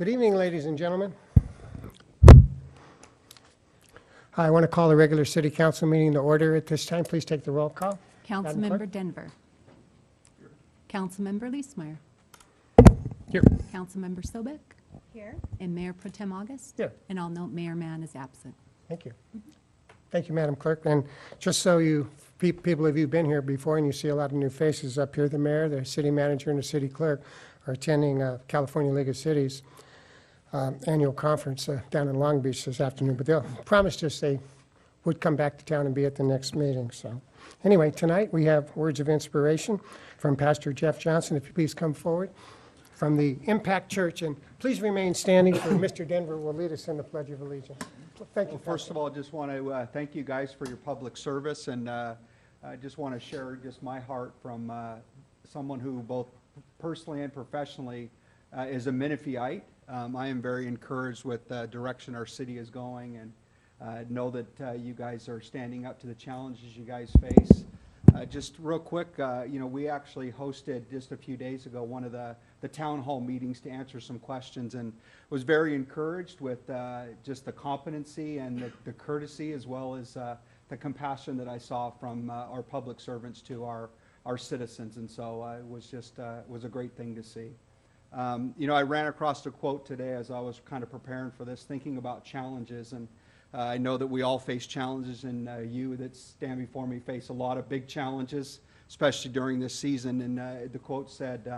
Good evening, ladies and gentlemen. I want to call the regular city council meeting to order at this time. Please take the roll call. Madam Councilmember Clerk? Denver. Councilmember Leesmeyer. Here. Councilmember Sobek. Here. And Mayor Pro Tem August. Here. And I'll note Mayor Mann is absent. Thank you. Thank you, Madam Clerk. And just so you, people of you been here before and you see a lot of new faces up here, the mayor, the city manager, and the city clerk are attending California League of Cities annual conference down in Long Beach this afternoon. But they'll promised us they would come back to town and be at the next meeting. So anyway, tonight we have words of inspiration from Pastor Jeff Johnson. If you please come forward from the Impact Church, and please remain standing for Mr. Denver will lead us in the Pledge of Allegiance. Thank you. Well, first of all, I just want to thank you guys for your public service, and I just want to share just my heart from someone who both personally and professionally is a Menifeeite. I am very encouraged with the direction our city is going, and know that you guys are standing up to the challenges you guys face. Just real quick, we actually hosted just a few days ago one of the town hall meetings to answer some questions, and was very encouraged with just the competency and the courtesy, as well as the compassion that I saw from our public servants to our citizens. And so it was just was a great thing to see. I ran across a quote today as I was kind of preparing for this, thinking about challenges, and I know that we all face challenges, and you that stand before me face a lot of big challenges, especially during this season. And the quote said,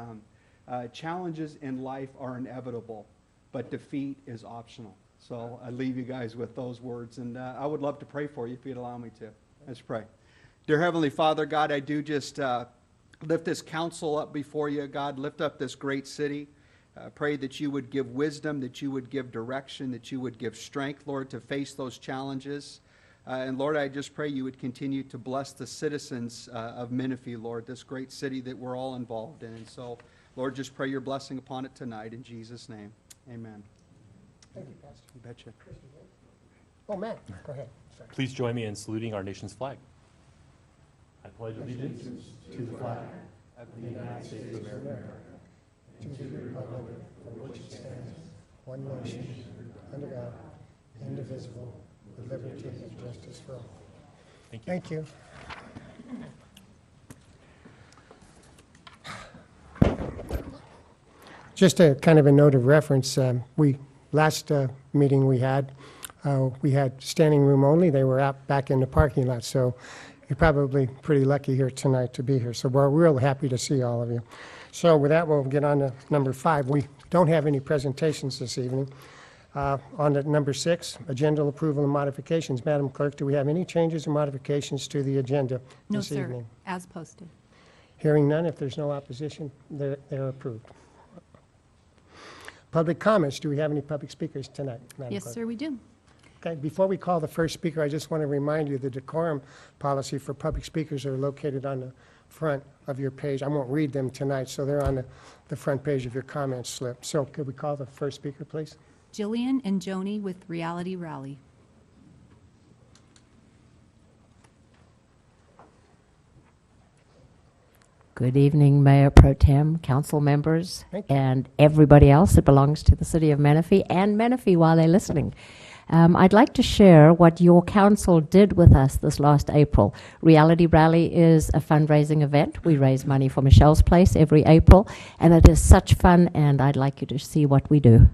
challenges in life are inevitable, but defeat is optional. So I leave you guys with those words, and I would love to pray for you if you'd allow me to. Let's pray. Dear Heavenly Father, God, I do just lift this council up before you, God. Lift up this great city. Pray that you would give wisdom, that you would give direction, that you would give strength, Lord, to face those challenges. And Lord, I just pray you would continue to bless the citizens of Menifee, Lord, this great city that we're all involved in. And so, Lord, just pray your blessing upon it tonight in Jesus' name. Amen. Thank you, Pastor. You betcha. Oh, Matt, go ahead. Sorry. Please join me in saluting our nation's flag. I pledge allegiance to the flag of the United States of America, To the republic for which it stands, one nation, under God, indivisible, with liberty and justice for all. Thank you. Thank you. Just a kind of a note of reference, last meeting we had standing room only. They were out back in the parking lot, so you're probably pretty lucky here tonight to be here. So we're real happy to see all of you. So with that, we'll get on to number 5. We don't have any presentations this evening. On to number 6, agenda approval and modifications. Madam Clerk, do we have any changes or modifications to the agenda No, this sir. evening? As posted. Hearing none, if there's no opposition, they're approved. Public comments. Do we have any public speakers tonight, Madam Yes, Clerk? sir, we do. Okay, before we call the first speaker, I just want to remind you the decorum policy for public speakers are located on the front of your page. I won't read them tonight, so they're on the front page of your comment slip. So could we call the first speaker, please? Jillian and Joni with Reality Rally. Good evening, Mayor Pro Tem, council members, Thank you. and everybody else that belongs to the city of Menifee, and Menifee while they're listening. I'd like to share what your council did with us this last April. Reality Rally is a fundraising event. We raise money for Michelle's Place every April, and it is such fun, and I'd like you to see what we do.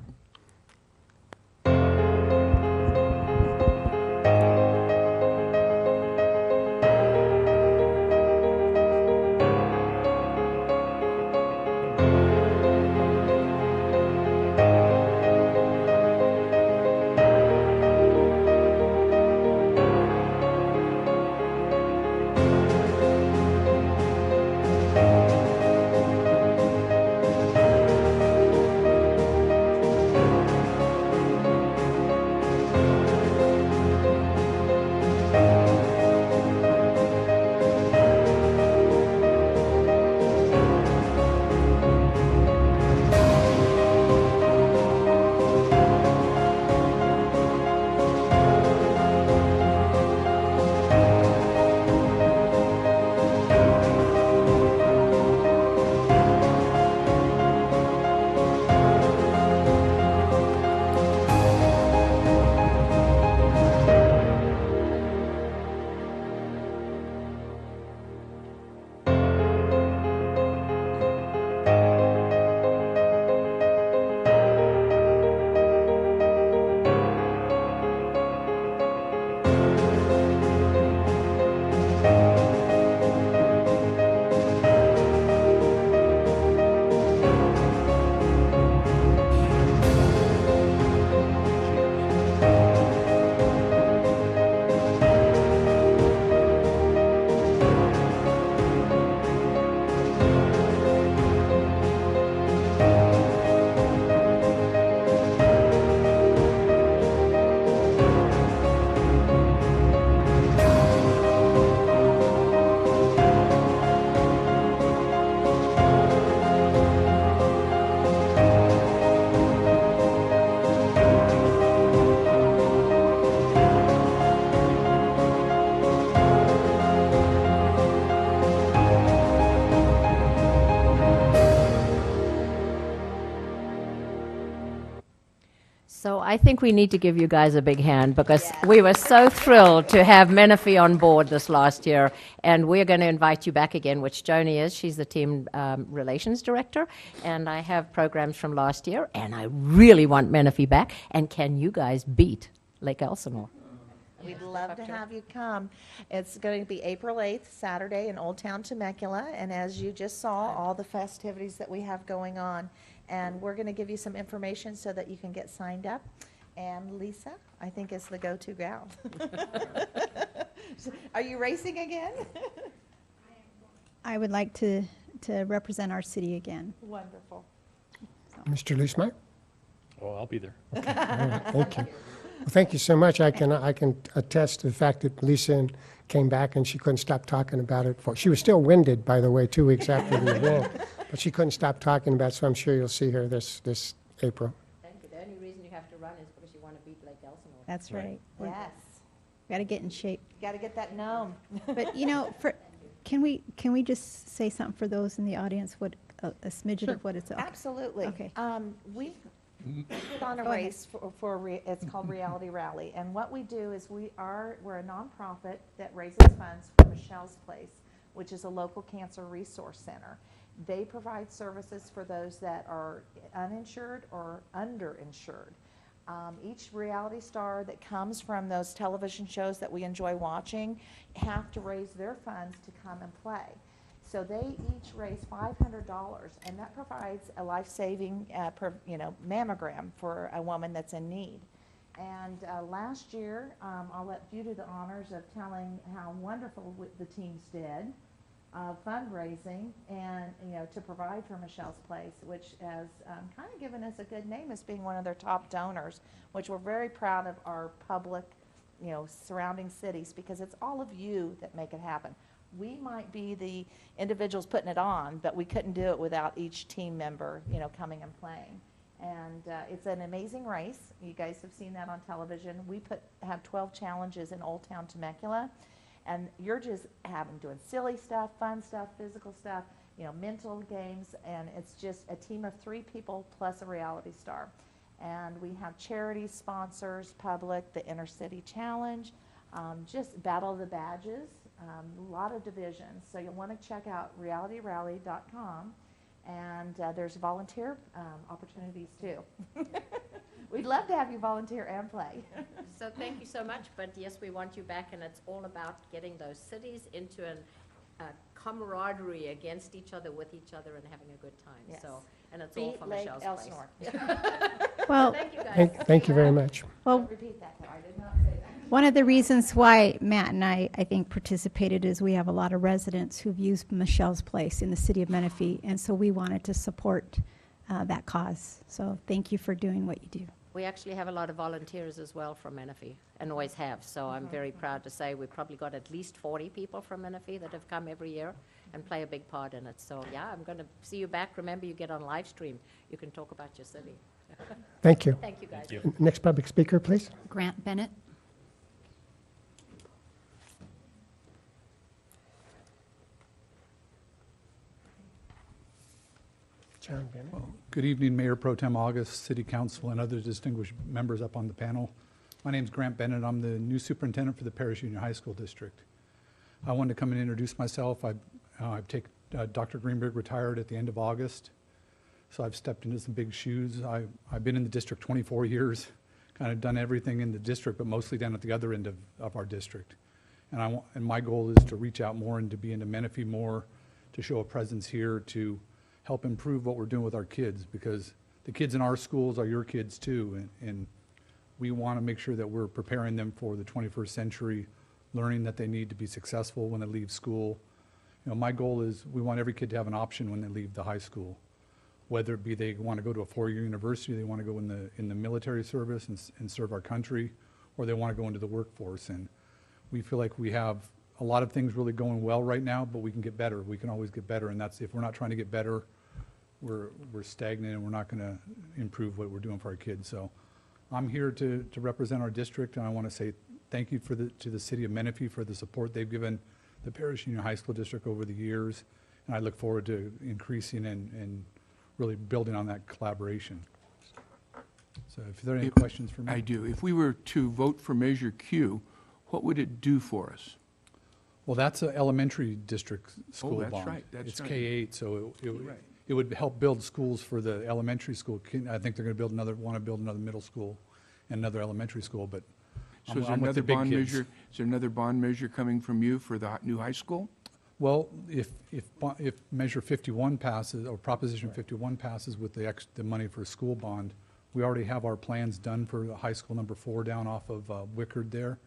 So I think we need to give you guys a big hand because we were so thrilled to have Menifee on board this last year, and we're going to invite you back again, which Joni is. She's the team relations director, and I have programs from last year, and I really want Menifee back. And can you guys beat Lake Elsinore? We'd love to have you come. It's going to be April 8th, Saturday in Old Town Temecula, and as you just saw, all the festivities that we have going on. And we're going to give you some information so that you can get signed up. And Lisa, I think, is the go-to gal. Are you racing again? I would like to represent our city again. Wonderful. Mr. Leesmeyer? Oh, I'll be there. All right, thank you. Well, thank you so much. I can attest to the fact that Lisa came back and she couldn't stop talking about it. She was still winded, by the way, 2 weeks after the event, but she couldn't stop talking about it, so I'm sure you'll see her this April. Thank you. The only reason you have to run is because you want to beat Lake Elsinore. That's Right. right. We Yes. got to get in shape. Got to get that gnome. But you know, can we just say something for those in the audience? What a smidgen of what it's. Absolutely. Okay. We put on a Go ahead. race it's called Reality Rally, and what we do is we're a nonprofit that raises funds for Michelle's Place, which is a local cancer resource center. They provide services for those that are uninsured or underinsured. Each reality star that comes from those television shows that we enjoy watching have to raise their funds to come and play. So they each raise $500, and that provides a life-saving, mammogram for a woman that's in need. And last year, I'll let you do the honors of telling how wonderful the teams did fundraising and to provide for Michelle's Place, which has kind of given us a good name as being one of their top donors, which we're very proud of our public, surrounding cities, because it's all of you that make it happen. We might be the individuals putting it on, but we couldn't do it without each team member, coming and playing. And it's an amazing race. You guys have seen that on television. We have 12 challenges in Old Town Temecula, and you're just doing silly stuff, fun stuff, physical stuff, mental games, and it's just a team of 3 people plus a reality star. And we have charity sponsors, public, the Inner City Challenge, just Battle of the Badges. A lot of divisions, so you'll want to check out realityrally.com, and there's volunteer opportunities too. We'd love to have you volunteer and play. So thank you so much, but yes, we want you back, and it's all about getting those cities into a camaraderie against each other, with each other, and having a good time. Yes. So, and it's all Beat from Lake Michelle's Elsinore. Place. Well, Thank you guys. Thank you very much. well, Repeat that, I did not say that. one of the reasons why Matt and I think, participated is we have a lot of residents who've used Michelle's Place in the city of Menifee, and so we wanted to support that cause. So thank you for doing what you do. We actually have a lot of volunteers as well from Menifee, and always have. So I'm very proud to say we've probably got at least 40 people from Menifee that have come every year and play a big part in it. So yeah, I'm going to see you back. Remember, you get on live stream. You can talk about your city. Thank you. Thank you, guys. Thank you. Next public speaker, please. Grant Bennett. John Bennett. Good evening, Mayor Pro Tem August, City Council, and other distinguished members up on the panel. My name's Grant Bennett. I'm the new superintendent for the Parish Union High School District. I wanted to come and introduce myself. Dr. Greenberg retired at the end of August, so I've stepped into some big shoes. I've been in the district 24 years, kind of done everything in the district, but mostly down at the other end of our district. And my goal is to reach out more and to be into Menifee more, to show a presence here, to help improve what we're doing with our kids, because the kids in our schools are your kids too, and we want to make sure that we're preparing them for the 21st century, learning that they need to be successful when they leave school. My goal is we want every kid to have an option when they leave the high school, whether it be they want to go to a 4-year university, they want to go in the military service and serve our country, or they want to go into the workforce. And we feel like we have a lot of things really going well right now, but we can get better. We can always get better, and that's, if we're not trying to get better, we're stagnant, and we're not going to improve what we're doing for our kids. So I'm here to represent our district, and I want to say thank you to the city of Menifee for the support they've given the Parish Union High School District over the years, and I look forward to increasing and really building on that collaboration. So if there are any If- questions for me. I do. If we were to vote for Measure Q, what would it do for us? Well, that's an elementary district school that's bond. right, that's It's right. K-8, so Right. it would help build schools for the elementary school. I think they're going to want to build another middle school and another elementary school, but So I'm is there with the another big bond kids. measure, is there another bond measure coming from you for the new high school? Well, if Measure 51 passes, or Proposition 51 passes with the money for a school bond, we already have our plans done for the high school number 4 down off of Wickard there.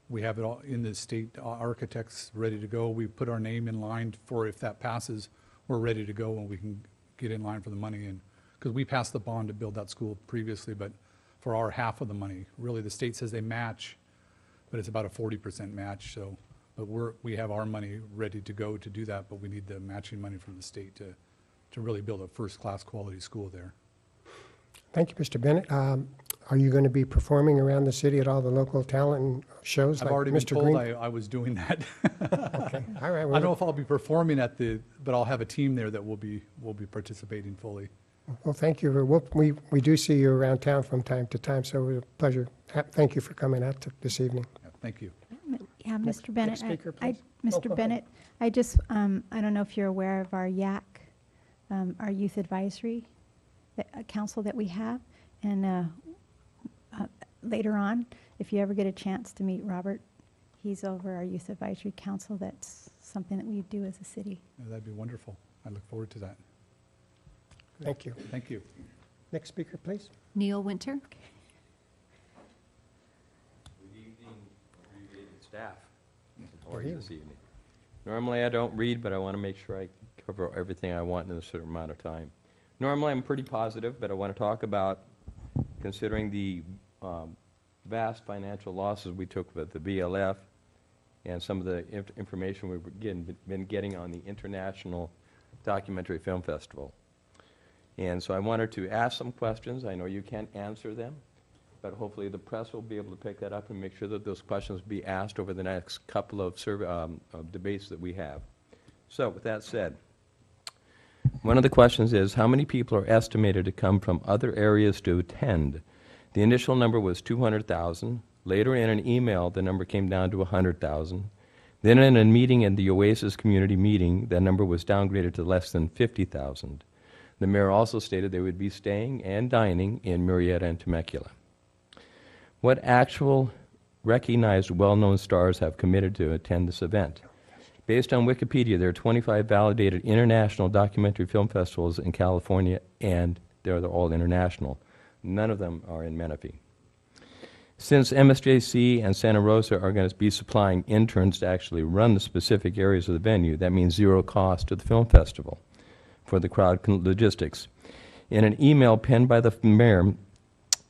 We have it all in the state architects ready to go. We put our name in line for if that passes, we're ready to go and we can get in line for the money. And because we passed the bond to build that school previously, but for our half of the money, really the state says they match, but it's about a 40% match. So, but we have our money ready to go to do that, but we need the matching money from the state to really build a first-class quality school there. Thank you, Mr. Bennett. Are you going to be performing around the city at all the local talent shows I've like already been Mr. told Green? I was doing that. Okay, all right. I don't know if I'll be performing but I'll have a team there that will be participating fully. Well, thank you. We do see you around town from time to time, so it's a pleasure. Thank you for coming out this evening. Yeah, thank you. Yeah, Next- Mr. Bennett, next speaker, I- please. Mr. Oh, go ahead. Bennett, I just, I don't know if you're aware of our YAC, our youth advisory council that we have. And later on, if you ever get a chance to meet Robert, he's over our youth advisory council. That's something that we do as a city. Yeah, that'd be wonderful. I look forward to that. Thank you. Thank you. Next speaker, please. Neil Winter. Good evening, abbreviated staff. How Good are you evening. this evening? Normally, I don't read, but I want to make sure I cover everything I want in a certain amount of time. Normally, I'm pretty positive, but I want to talk about considering the vast financial losses we took with the BLF and some of the information we've been getting on the International Documentary Film Festival. And so I wanted to ask some questions. I know you can't answer them, but hopefully the press will be able to pick that up and make sure that those questions be asked over the next couple of debates that we have. So with that said, one of the questions is, how many people are estimated to come from other areas to attend? The initial number was 200,000. Later in an email, the number came down to 100,000. Then in a meeting in the Oasis community meeting, that number was downgraded to less than 50,000. The mayor also stated they would be staying and dining in Murrieta and Temecula. What actual recognized well-known stars have committed to attend this event? Based on Wikipedia, there are 25 validated international documentary film festivals in California, and they're all international. None of them are in Menifee. Since MSJC and Santa Rosa are going to be supplying interns to actually run the specific areas of the venue, that means zero cost to the film festival for the crowd logistics. In an email penned by the mayor,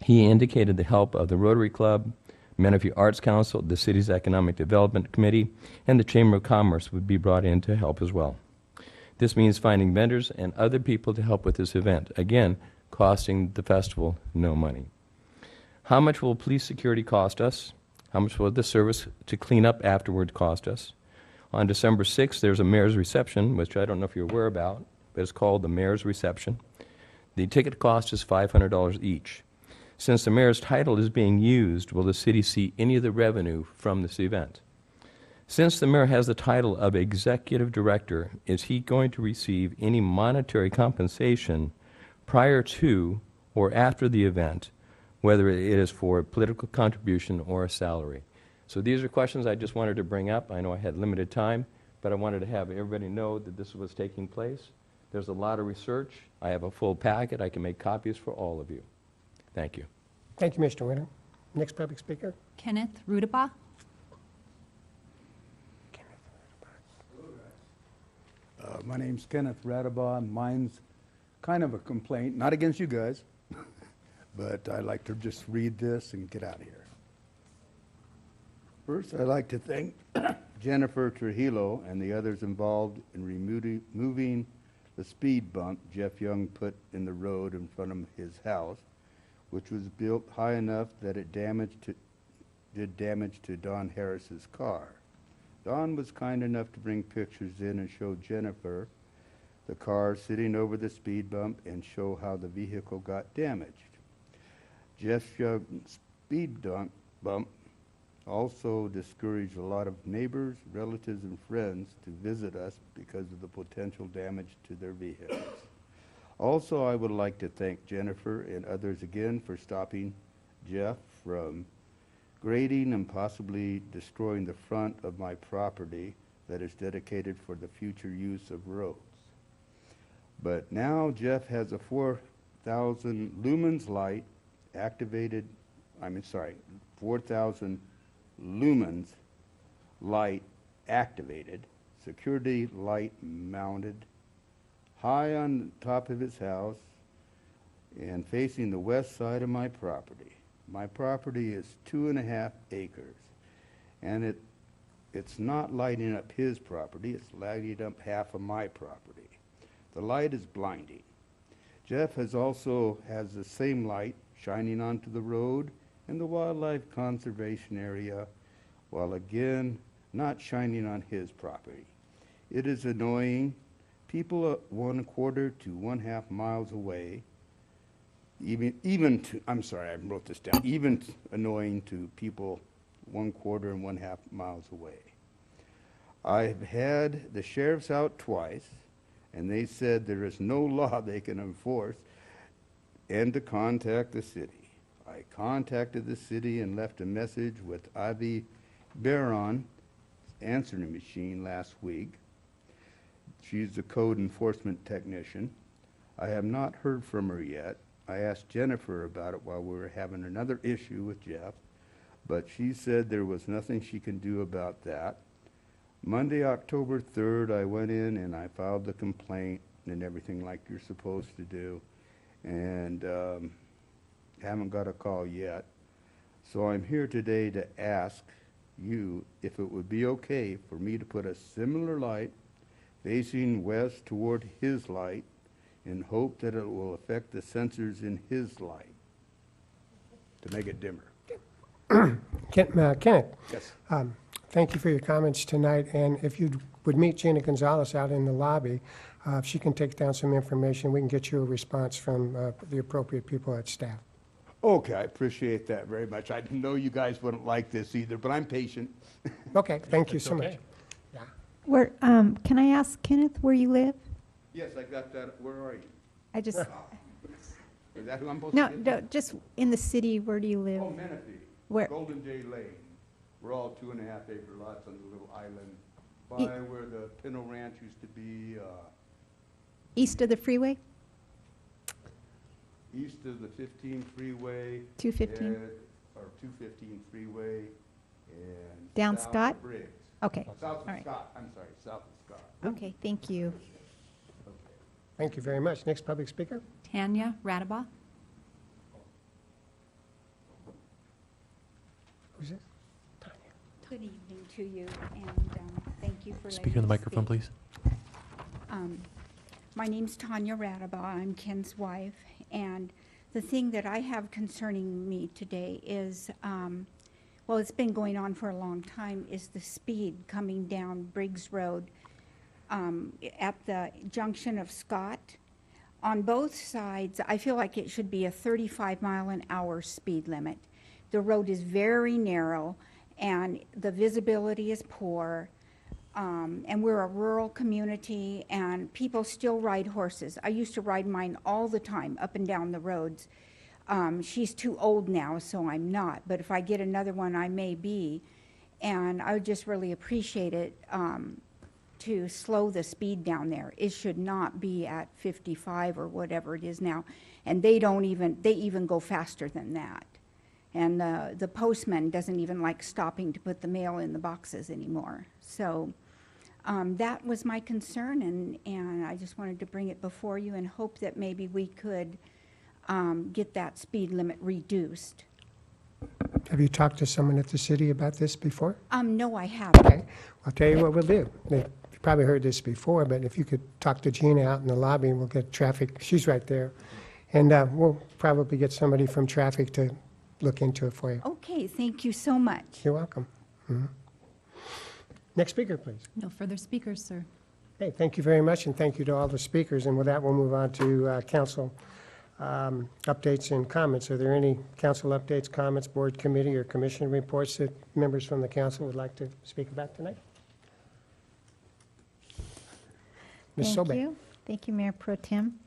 he indicated the help of the Rotary Club, Menifee Arts Council, the city's Economic Development Committee, and the Chamber of Commerce would be brought in to help as well. This means finding vendors and other people to help with this event, again, costing the festival no money. How much will police security cost us? How much will the service to clean up afterward cost us? On December 6th, there's a mayor's reception, which I don't know if you're aware about, but it's called the mayor's reception. The ticket cost is $500 each. Since the mayor's title is being used, will the city see any of the revenue from this event? Since the mayor has the title of executive director, is he going to receive any monetary compensation prior to or after the event, whether it is for a political contribution or a salary? So these are questions I just wanted to bring up. I know I had limited time, but I wanted to have everybody know that this was taking place. There's a lot of research. I have a full packet. I can make copies for all of you. Thank you. Thank you, Mr. Winter. Next public speaker. Kenneth Rudabaugh. My name's Kenneth Radabaugh. Mine's kind of a complaint, not against you guys, but I like to just read this and get out of here. First, I'd like to thank Jennifer Trujillo and the others involved in removing the speed bump Jeff Young put in the road in front of his house, which was built high enough that it did damage to Don Harris's car. Don was kind enough to bring pictures in and show Jennifer the car sitting over the speed bump and show how the vehicle got damaged. Jeff Young's speed bump also discouraged a lot of neighbors, relatives, and friends to visit us because of the potential damage to their vehicles. Also, I would like to thank Jennifer and others again for stopping Jeff from grading and possibly destroying the front of my property that is dedicated for the future use of roads. But now Jeff has a 4,000 lumens light activated, 4,000 lumens light activated, security light mounted, high on top of his house and facing the west side of my property. My property is 2.5 acres, and it's not lighting up his property, it's lighting up half of my property. The light is blinding. Jeff has the same light shining onto the road and the wildlife conservation area, while again not shining on his property. It is annoying. People 1/4 to 1/2 miles away, even annoying to people 1/4 and 1/2 miles away. I've had the sheriffs out twice, and they said there is no law they can enforce and to contact the city. I contacted the city and left a message with Ivy Barron answering machine last week. She's the code enforcement technician. I have not heard from her yet. I asked Jennifer about it while we were having another issue with Jeff, but she said there was nothing she can do about that. Monday, October 3rd, I went in and I filed the complaint and everything like you're supposed to do, and haven't got a call yet. So I'm here today to ask you if it would be okay for me to put a similar light facing west toward his light in hope that it will affect the sensors in his light to make it dimmer. Kenneth, Yes. thank you for your comments tonight, and if you would meet Gina Gonzalez out in the lobby, she can take down some information. We can get you a response from the appropriate people at staff. Okay, I appreciate that very much. I know you guys wouldn't like this either, but I'm patient. Okay, thank you so much. okay. Yeah. Where, can I ask Kenneth where you live? Yes, I got that. Where are you? I just, Is that who I'm supposed no, to get? no, just in the city, where do you live? Oh, Menifee. Where? Golden Jay Lane. We're all 2.5 acre lots on the little island E- by where the Pinto Ranch used to be, East of the freeway? east of the 15 freeway. 215? Or 215 freeway and. Down south of Scott? Briggs. Okay, South all of right. Scott, I'm sorry, south of Scott. Okay, thank you. Thank you very much. Next public speaker? Tanya Radaba. Who's this? Good evening to you, and thank you for letting me Speak in the microphone, speak. please. My name's Tanya Radaba. I'm Ken's wife, and the thing that I have concerning me today is, well, it's been going on for a long time, is the speed coming down Briggs Road at the junction of Scott. On both sides, I feel like it should be a 35-mile-an-hour speed limit. The road is very narrow, and the visibility is poor. And we're a rural community, and people still ride horses. I used to ride mine all the time up and down the roads. She's too old now, so I'm not. But if I get another one, I may be. And I would just really appreciate it to slow the speed down there. It should not be at 55 or whatever it is now. And they even go faster than that. And the postman doesn't even like stopping to put the mail in the boxes anymore. So that was my concern, and I just wanted to bring it before you and hope that maybe we could get that speed limit reduced. Have you talked to someone at the city about this before? No, I haven't. Okay, I'll tell you what we'll do. You probably heard this before, but if you could talk to Gina out in the lobby, and we'll get traffic, she's right there. And we'll probably get somebody from traffic to look into it for you. Okay, thank you so much. You're welcome. Mhm. Next speaker, please. No further speakers, sir. Hey, thank you very much, and thank you to all the speakers. And with that, we'll move on to council Updates and comments. Are there any council updates, comments, board, committee, or commission reports that members from the council would like to speak about tonight? Ms. Thank Sobek. you. Thank you, Mayor Pro Tem.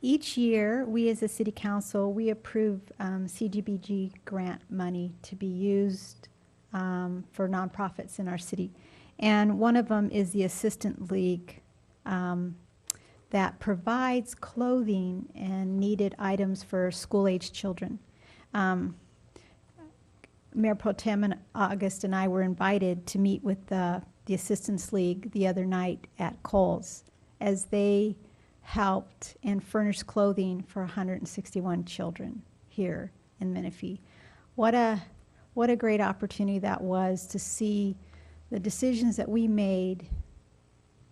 Each year, we as a city council, we approve CDBG grant money to be used for nonprofits in our city. And one of them is the Assistant League that provides clothing and needed items for school-aged children. Mayor Pro Tem and August and I were invited to meet with the Assistance League the other night at Kohl's as they helped and furnished clothing for 161 children here in Menifee. What a great opportunity that was to see the decisions that we made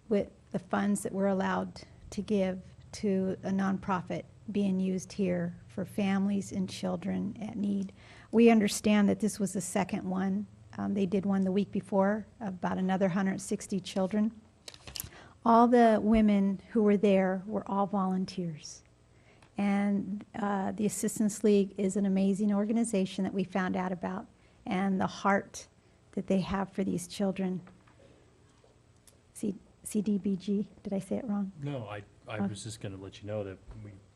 with the funds that we're allowed to give to a nonprofit being used here for families and children at need. We understand that this was the second one. They did one the week before, about another 160 children. All the women who were there were all volunteers. And the Assistance League is an amazing organization that we found out about, and the heart that they have for these children. CDBG, did I say it wrong? No, I was just going to let you know that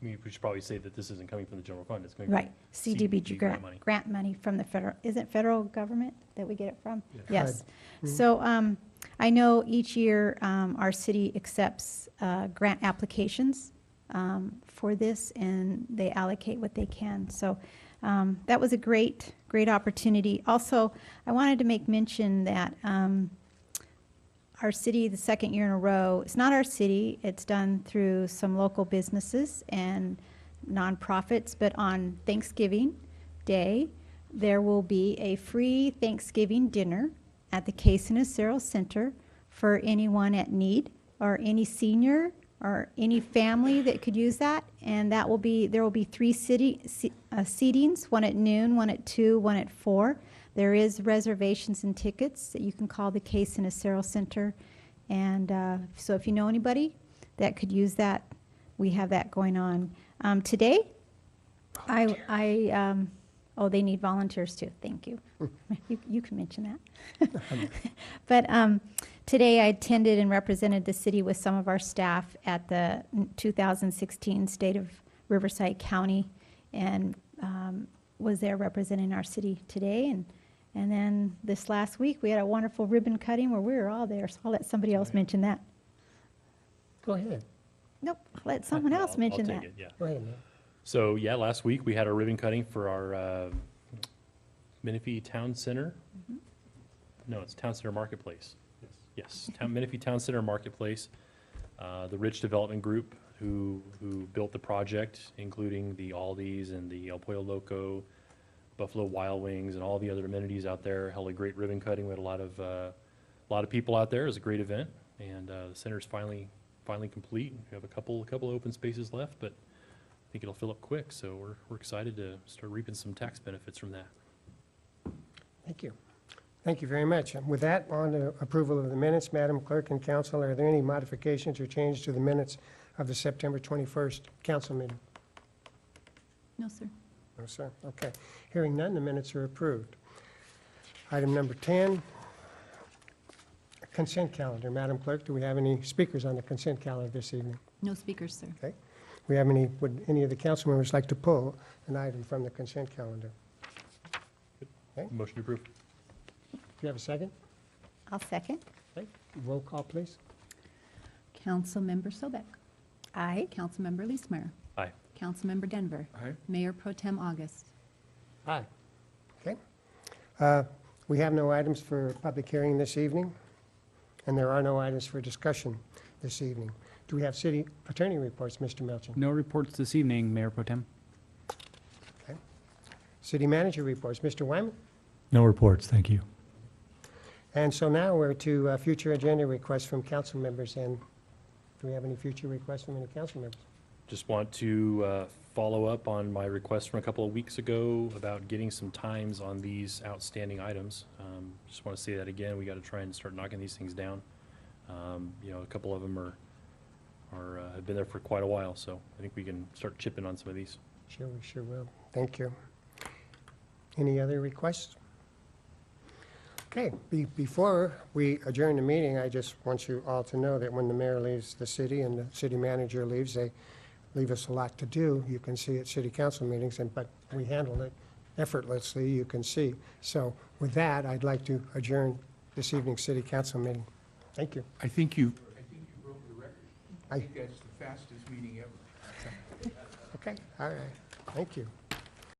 we should probably say that this isn't coming from the general fund. It's coming Right, from CDBG grant money. grant money from the federal, is it federal government that we get it from? Yeah. Yes. Mhm. So I know each year our city accepts grant applications for this, and they allocate what they can. So that was a great opportunity. Also, I wanted to make mention that our city, the second year in a row, it's not our city, it's done through some local businesses and nonprofits, but on Thanksgiving Day, there will be a free Thanksgiving dinner at the Case and Acero Center for anyone at need, or any senior, or any family that could use that. And that will be, there will be 3 seatings, one at noon, one at 2, one at 4. There is reservations and tickets that you can call the Case and Acero Center. And so if you know anybody that could use that, we have that going on. Today, oh, they need volunteers too. Thank you. You can mention that. But today I attended and represented the city with some of our staff at the 2016 State of Riverside County, and was there representing our city today. And then this last week, we had a wonderful ribbon cutting where we were all there, so I'll let somebody else mention that. Go ahead. Nope, I'll let someone else I'll mention take that. it, yeah. Go ahead, man. So, yeah, last week we had our ribbon cutting for our Menifee Town Center. No, it's Town Center Marketplace. Yes, Menifee Town Center Marketplace. The Rich Development Group who built the project, including the Aldi's and the El Pollo Loco, Buffalo Wild Wings, and all the other amenities out there, held a great ribbon cutting. We had a lot of people out there. It was a great event, and the center's finally complete. We have a couple open spaces left, but I think it'll fill up quick. So we're excited to start reaping some tax benefits from that. Thank you. Thank you very much. And with that, on to approval of the minutes, Madam Clerk and Council, are there any modifications or changes to the minutes of the September 21st council meeting? No, sir. No, sir. Okay. Hearing none, the minutes are approved. Item number 10, consent calendar. Madam Clerk, do we have any speakers on the consent calendar this evening? No speakers, sir. Okay. Would any of the council members like to pull an item from the consent calendar? Okay. Motion to approve. Do you have a second? I'll second. Okay. Roll call, please. Councilmember Sobek. Aye. Councilmember Leesmeyer. Aye. Councilmember Denver. Aye. Mayor Pro Tem August. Aye. Okay. We have no items for public hearing this evening, and there are no items for discussion this evening. Do we have city attorney reports, Mr. Melchin? No reports this evening, Mayor Pro Tem. Okay. City manager reports, Mr. Wyman? No reports, thank you. And so now we're to future agenda requests from council members, and do we have any future requests from any council members? Just want to follow up on my request from a couple of weeks ago about getting some times on these outstanding items. Just want to say that again. We got to try and start knocking these things down. A couple of them have been there for quite a while, so I think we can start chipping on some of these. Sure, we sure will. Thank you. Any other requests? Okay, before we adjourn the meeting, I just want you all to know that when the mayor leaves the city and the city manager leaves, they leave us a lot to do. You can see at city council meetings, but we handled it effortlessly, you can see. So with that, I'd like to adjourn this evening's city council meeting. Thank you. I think you broke the record. I- I think that's the fastest meeting ever. Okay, all right, thank you.